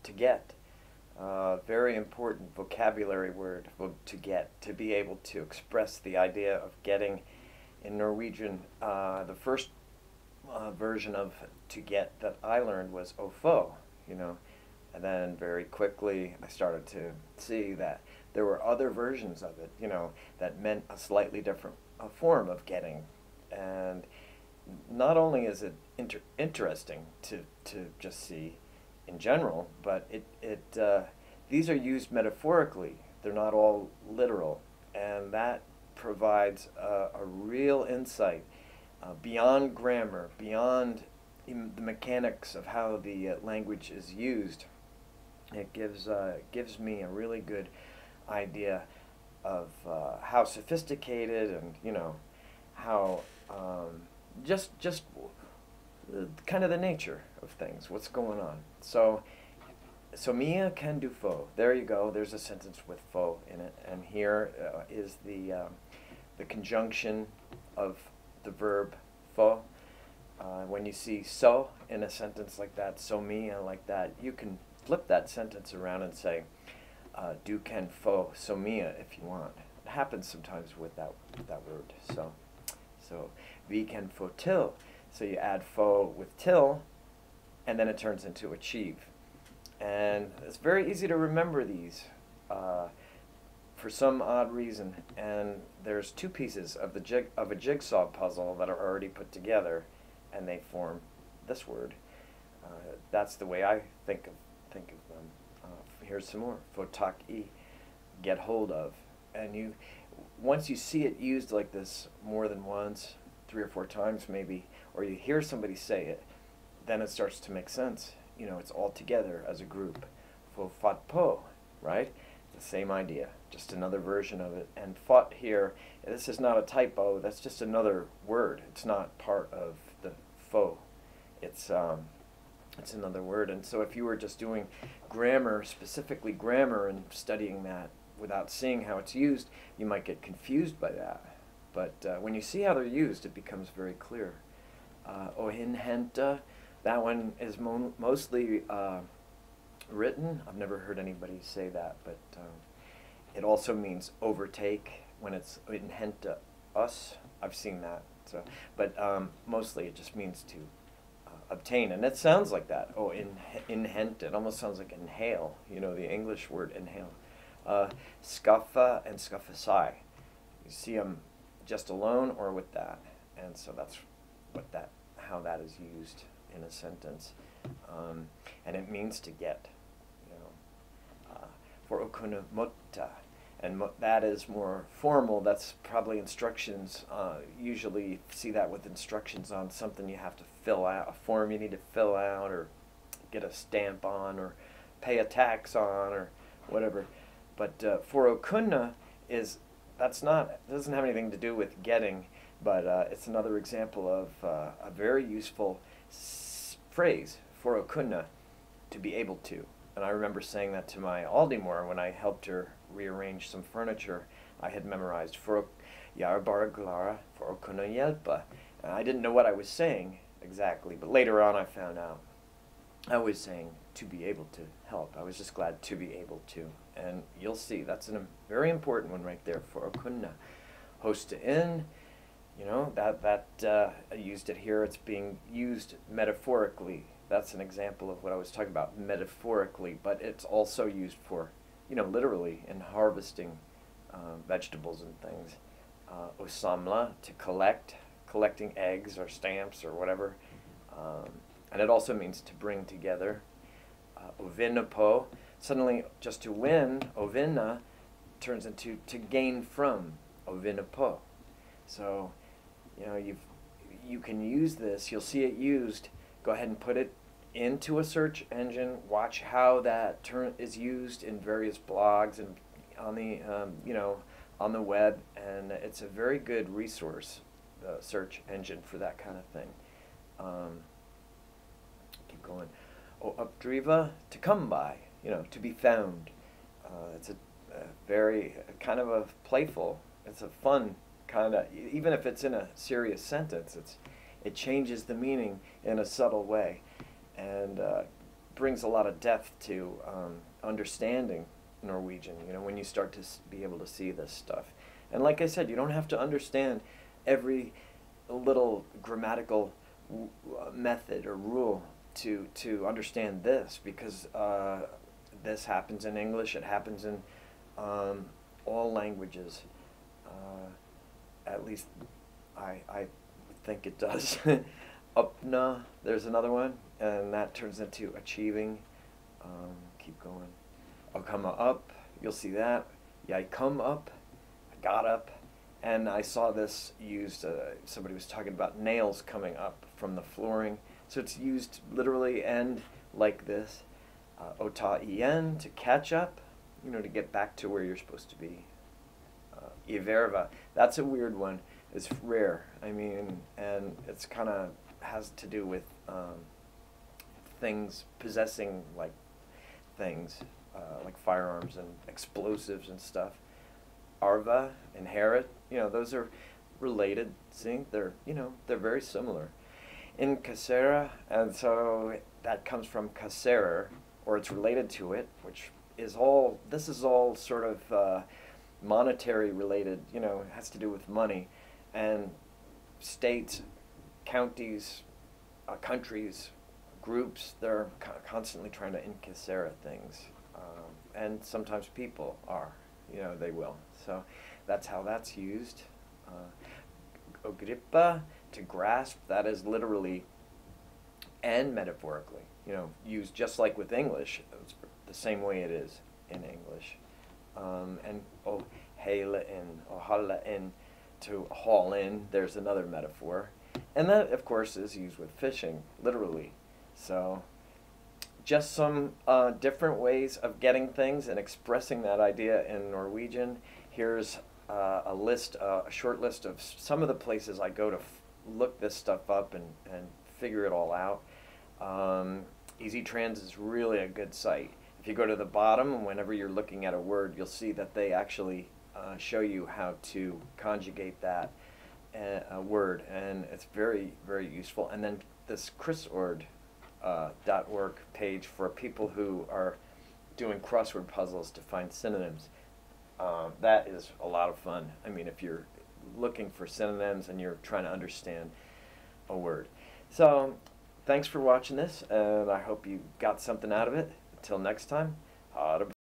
to get. Very important vocabulary word, to get, to be able to express the idea of getting. In Norwegian, the first version of to get that I learned was ofo, you know, and then very quickly I started to see that there were other versions of it, you know, that meant a slightly different form of getting. And not only is it interesting to just see in general, but these are used metaphorically. They're not all literal, and that provides a real insight beyond grammar, beyond the mechanics of how the language is used. It gives me a really good idea of how sophisticated and, you know, how just kind of the nature of things, what's going on. So Mia can do fo. There you go. There's a sentence with fo in it, and here is the conjunction of the verb fo. When you see so in a sentence like that, so Mia like that, you can flip that sentence around and say, du can fo so Mia if you want. It happens sometimes with that word. So vi can få till. So you add fo with till, and then it turns into achieve. And it's very easy to remember these for some odd reason. And there's two pieces of a jigsaw puzzle that are already put together, and they form this word. That's the way I think of them. Here's some more. Fotak I, get hold of. And once you see it used like this more than once, 3 or 4 times maybe, or you hear somebody say it, then it starts to make sense. You know, it's all together as a group. Fo fat po, right? The same idea, just another version of it. And fat here, this is not a typo, that's just another word. It's not part of the fo. It's another word. And so if you were just doing grammar, specifically grammar, and studying that without seeing how it's used, you might get confused by that. But when you see how they're used, it becomes very clear. Ohinhenta, that one is mostly written. I've never heard anybody say that, but it also means overtake when it's inhenta us. I've seen that. So, but mostly it just means to obtain, and it sounds like that. Oh, inhent. It almost sounds like inhale. You know, the English word inhale. Skaffa and skaffasai. You see them just alone or with that, and so that's how that is used in a sentence, and it means to get. You know, for okuna mutta, and that is more formal. That's probably instructions. Usually you see that with instructions on something you have to fill out, a form you need to fill out, or get a stamp on, or pay a tax on, or whatever. But for okuna doesn't have anything to do with getting, but it's another example of a very useful phrase, for okuna, to be able to. And I remember saying that to my Aldemore when I helped her rearrange some furniture. I had memorized for Yarbara Glara for okuna yelpa. And I didn't know what I was saying exactly, but later on I found out I was saying to be able to help. I was just glad to be able to. And you'll see, that's a very important one right there, for okuna. Hosta in, you know, I used it here. It's being used metaphorically. That's an example of what I was talking about, metaphorically, but it's also used for, you know, literally in harvesting vegetables and things. Osamla, to collecting eggs or stamps or whatever. And it also means to bring together. Ovinapo, suddenly just to win, ovina, turns into to gain from, ovinapo. So, you know, you can use this, you'll see it used. Go ahead and put it into a search engine, watch how that term is used in various blogs and on the, you know, on the web, and it's a very good resource, the search engine, for that kind of thing. Keep going. Oh, updriva, to come by, you know, to be found. It's a very kind of a playful, it's a fun kind of, even if it's in a serious sentence, it changes the meaning in a subtle way. And brings a lot of depth to understanding Norwegian, when you start to be able to see this stuff. And like I said, you don't have to understand every little grammatical method or rule to understand this, because this happens in English, it happens in all languages. At least I think it does. Upna, there's another one, and that turns into achieving. Keep going. I'll come up, you'll see that. I come up, I got up, and I saw this used, somebody was talking about nails coming up from the flooring. So it's used literally and like this. Ota ien, to catch up, to get back to where you're supposed to be. Iverva, that's a weird one. It's rare. I mean, and it's kind of has to do with things, possessing like things, like firearms and explosives and stuff. Arva, inherit, those are related. See, they're very similar. In casera, and so that comes from caserer, or it's related to it, which is all, this is all sort of monetary related, it has to do with money. And states, counties, countries, groups, they're constantly trying to incassera things. And sometimes people are, they will. So that's how that's used. Ogrippa, to grasp, that is literally and metaphorically, used just like with English. It's the same way it is in English. And ohela in, ohala in, to haul in, there's another metaphor. And that, of course, is used with fishing, literally. So just some different ways of getting things and expressing that idea in Norwegian. Here's a list, a short list of some of the places I go to look this stuff up and figure it all out. Easy Trans is really a good site. If you go to the bottom, and whenever you're looking at a word, you'll see that they actually show you how to conjugate that word, and it's very, very useful. And then this chrisord.org page for people who are doing crossword puzzles to find synonyms. That is a lot of fun. I mean, if you're looking for synonyms and you're trying to understand a word. So thanks for watching this, and I hope you got something out of it. Until next time, ha det bra.